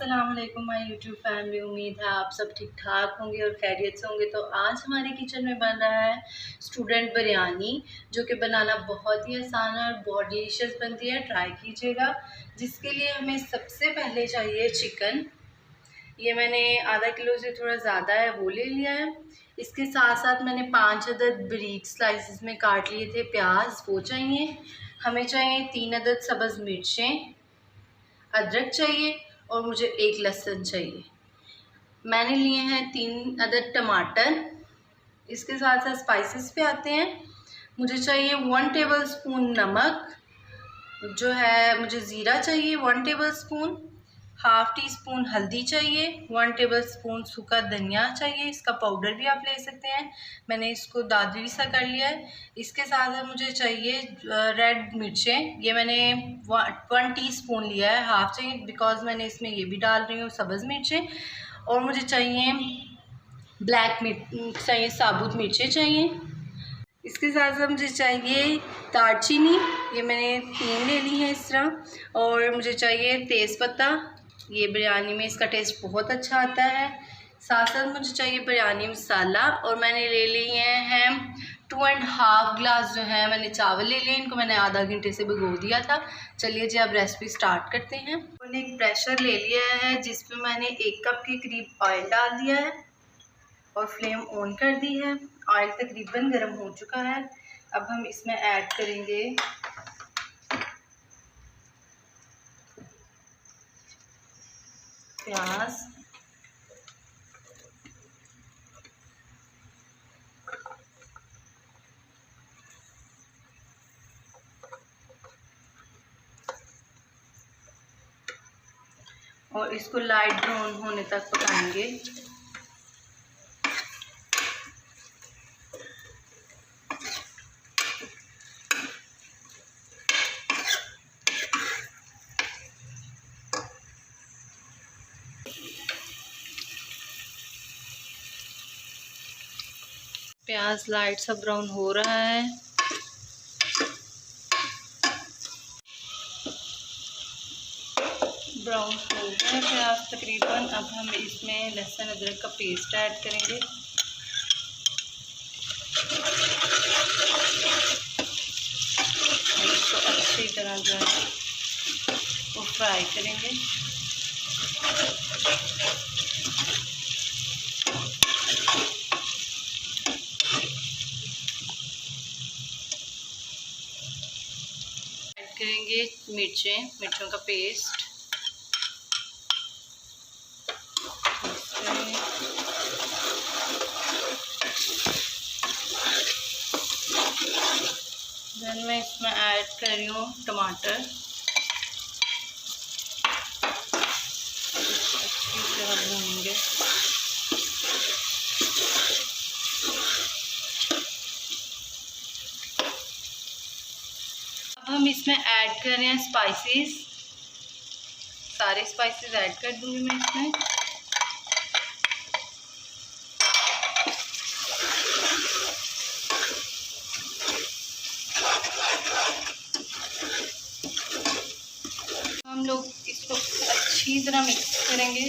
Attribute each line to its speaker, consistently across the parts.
Speaker 1: अस्सलाम वालेकुम my YouTube family. उम्मीद है आप सब ठीक ठाक होंगे और खैरियत से होंगे। तो आज हमारे किचन में बन रहा है स्टूडेंट बिरयानी, जो कि बनाना बहुत ही आसान है और बहुत डिलीशियस बनती है। ट्राई कीजिएगा। जिसके लिए हमें सबसे पहले चाहिए चिकन। ये मैंने आधा किलो से थोड़ा ज़्यादा है वो ले लिया है। इसके साथ साथ मैंने 5 अदद बारीक स्लाइसिस में काट लिए थे प्याज, वो चाहिए। हमें चाहिए 3 अदद सब्ज़ मिर्चें, अदरक चाहिए और मुझे 1 लहसुन चाहिए। मैंने लिए हैं 3 अदद टमाटर। इसके साथ साथ स्पाइसेस पे आते हैं। मुझे चाहिए 1 टेबलस्पून नमक, जो है मुझे ज़ीरा चाहिए 1 टेबलस्पून, हाफ़ टी स्पून हल्दी चाहिए, 1 टेबलस्पून सूखा धनिया चाहिए। इसका पाउडर भी आप ले सकते हैं, मैंने इसको दादरी सा कर लिया है। इसके साथ साथ मुझे चाहिए रेड मिर्चें, ये मैंने 1 टीस्पून लिया है, हाफ़ चाहिए बिकॉज़ मैंने इसमें ये भी डाल रही हूँ सब्ज़ मिर्चें। और मुझे चाहिए ब्लैक मिर्च चाहिए, साबुत मिर्चें चाहिए। इसके साथ साथ मुझे चाहिए दालचीनी, ये मैंने 3 ले ली है इस तरह। और मुझे चाहिए तेज़पत्ता, ये बिरयानी में इसका टेस्ट बहुत अच्छा आता है। साथ साथ मुझे चाहिए बिरयानी मसाला, और मैंने ले लिए हैं 2.5 ग्लास जो है मैंने चावल ले लिए। इनको मैंने आधा घंटे से भिगो दिया था। चलिए जी अब रेसिपी स्टार्ट करते हैं। मैंने एक प्रेशर ले लिया है जिसमें मैंने 1 कप के करीब ऑयल डाल दिया है और फ्लेम ऑन कर दी है। ऑयल तकरीबन गर्म हो चुका है। अब हम इसमें ऐड करेंगे प्याज, और इसको लाइट ब्राउन होने तक पकाएंगे। प्याज लाइट सा ब्राउन हो रहा है। ब्राउन हो गया प्याज तकरीबन। अब हम इसमें लहसुन अदरक का पेस्ट ऐड करेंगे। और इसको अच्छी तरह जो है वो फ्राई करेंगे। ऐड करेंगे मिर्चों का पेस्ट। देन मैं इसमें ऐड कर रही हूँ टमाटर, अच्छी तरह भूनेंगे। अब हम इसमें ऐड कर रहे हैं स्पाइसेस। सारे स्पाइसेस ऐड कर दूंगी मैं इसमें। हम लोग इसको अच्छी तरह मिक्स करेंगे,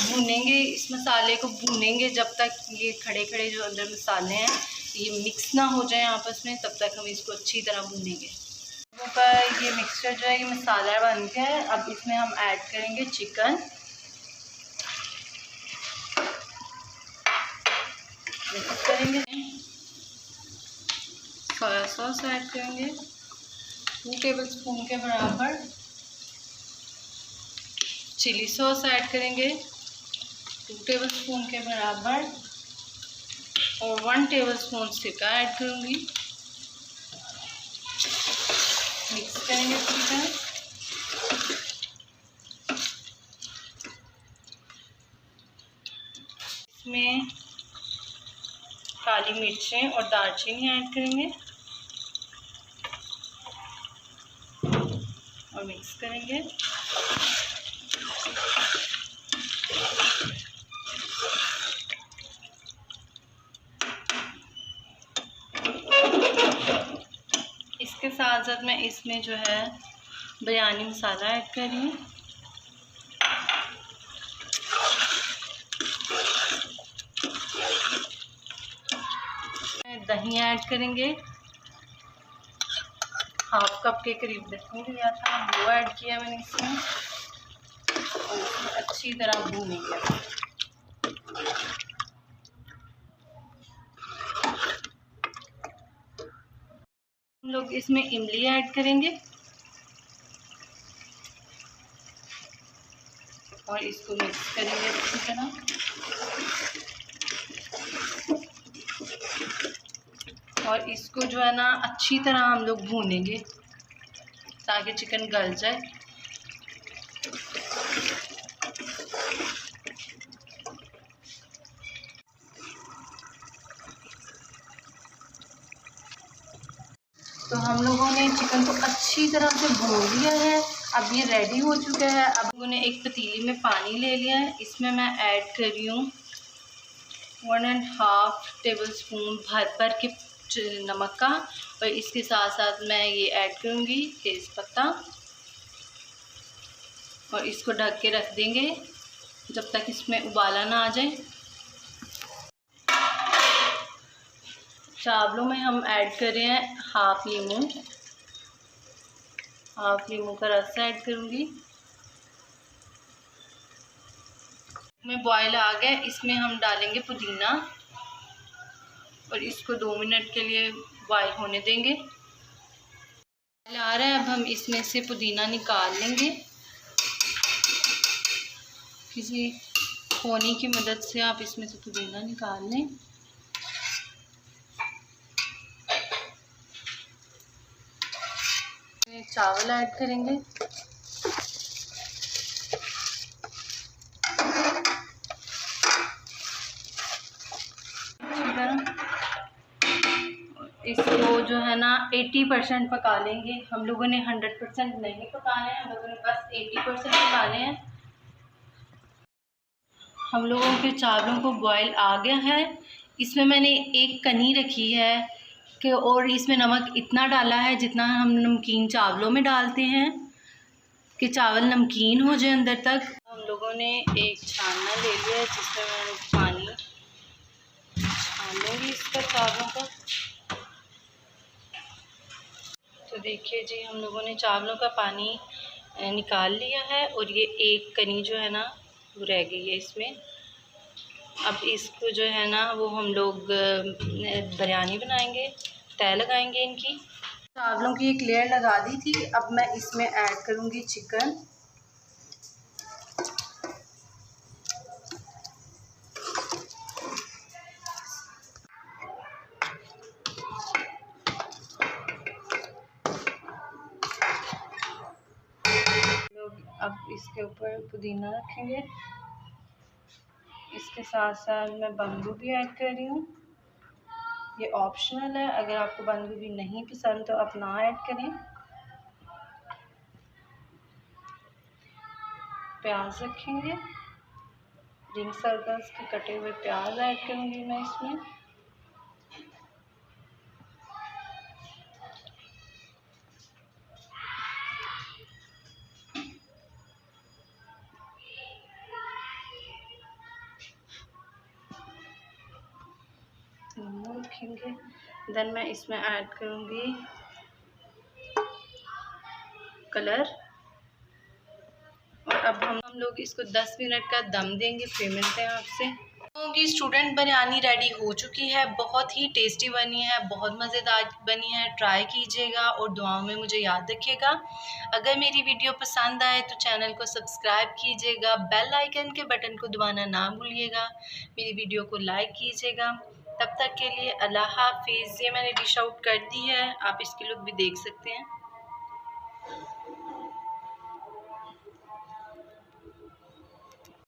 Speaker 1: भूनेंगे। इस मसाले को भूनेंगे जब तक ये खड़े खड़े जो अंदर मसाले हैं ये मिक्स ना हो जाए आपस में, तब तक हम इसको अच्छी तरह भूनेंगे। ऊपर ये मिक्सचर जो है ये मसाला बन गया है। अब इसमें हम ऐड करेंगे चिकन। मिक्स करेंगे। सोया सॉस ऐड करेंगे 2 टेबलस्पून के बराबर। चिली सॉस ऐड करेंगे 2 टेबलस्पून के बराबर। और 1 टेबलस्पून सिरका ऐड करूँगी। मिक्स करेंगे अच्छी तरह। इसमें काली मिर्चें और दालचीनी ऐड करेंगे और मिक्स करेंगे। इसके साथ साथ मैं इसमें जो है बिरयानी मसाला ऐड कर रही हूँ। दही ऐड करेंगे। हाफ कप के करीब दही लिया था, वो ऐड किया मैंने इसमें और इसमें अच्छी तरह भूनेंगे। हम लोग इसमें इमली ऐड करेंगे और इसको मिक्स करेंगे अच्छी तरह। और इसको जो है ना अच्छी तरह हम लोग भूनेंगे ताकि चिकन गल जाए। तो हम लोगों ने चिकन को अच्छी तरह से भून लिया है। अब ये रेडी हो चुका है। अब लोगों ने एक पतीली में पानी ले लिया है, इसमें मैं ऐड कर रही हूँ 1.5 टेबल स्पून भर के नमक का और इसके साथ साथ मैं ये ऐड करूँगी तेज़पत्ता और इसको ढक के रख देंगे जब तक इसमें उबाला ना आ जाए। चावलों में हम ऐड कर रहे हैं हाफ लीमू का रस ऐड करूँगी। में बॉयल आ गया, इसमें हम डालेंगे पुदीना और इसको 2 मिनट के लिए बॉयल होने देंगे। बॉयल आ रहा है, अब हम इसमें से पुदीना निकाल लेंगे। किसी कोनी की मदद से आप इसमें से पुदीना निकाल लें। चावल ऐड करेंगे। इसको जो है ना 80% पका लेंगे। हम लोगों ने 100% नहीं पकाने हैं, हम लोगों ने बस 80% पकाने हैं। हम लोगों के चावलों को बॉयल आ गया है। इसमें मैंने एक कनी रखी है कि और इसमें नमक इतना डाला है जितना हम नमकीन चावलों में डालते हैं कि चावल नमकीन हो जाए अंदर तक। हम लोगों ने एक छानना ले लिया है जिसमें मैं पानी छान लूँगी इसका चावलों का। तो देखिए जी, हम लोगों ने चावलों का पानी निकाल लिया है और ये एक कनी जो है ना वो रह गई है इसमें। अब इसको जो है ना वो हम लोग बिरयानी बनाएंगे, तय लगाएंगे इनकी। चावलों की एक लेयर लगा दी थी, अब मैं इसमें ऐड करूँगी चिकन। लोग अब इसके ऊपर पुदीना रखेंगे। इसके साथ साथ मैं बंद गोभी ऐड कर रही हूँ। ये ऑप्शनल है, अगर आपको बंद गोभी नहीं पसंद तो आप ना ऐड करें। प्याज रखेंगे, रिंग सर्कल्स के कटे हुए प्याज ऐड करूँगी मैं इसमें। रखेंगे, देन मैं इसमें ऐड करूँगी कलर। और अब हम लोग इसको 10 मिनट का दम देंगे। फिर मिलते हैं आपसे। की स्टूडेंट बिरयानी रेडी हो चुकी है। बहुत ही टेस्टी बनी है, बहुत मज़ेदार बनी है। ट्राई कीजिएगा और दुआओं में मुझे याद रखिएगा। अगर मेरी वीडियो पसंद आए तो चैनल को सब्सक्राइब कीजिएगा, बेल आइकन के बटन को दबाना ना भूलिएगा, मेरी वीडियो को लाइक कीजिएगा। तब तक के लिए अल्लाह हाफिज़। ये मैंने डिश आउट कर दी है, आप इसकी लुक भी देख सकते हैं।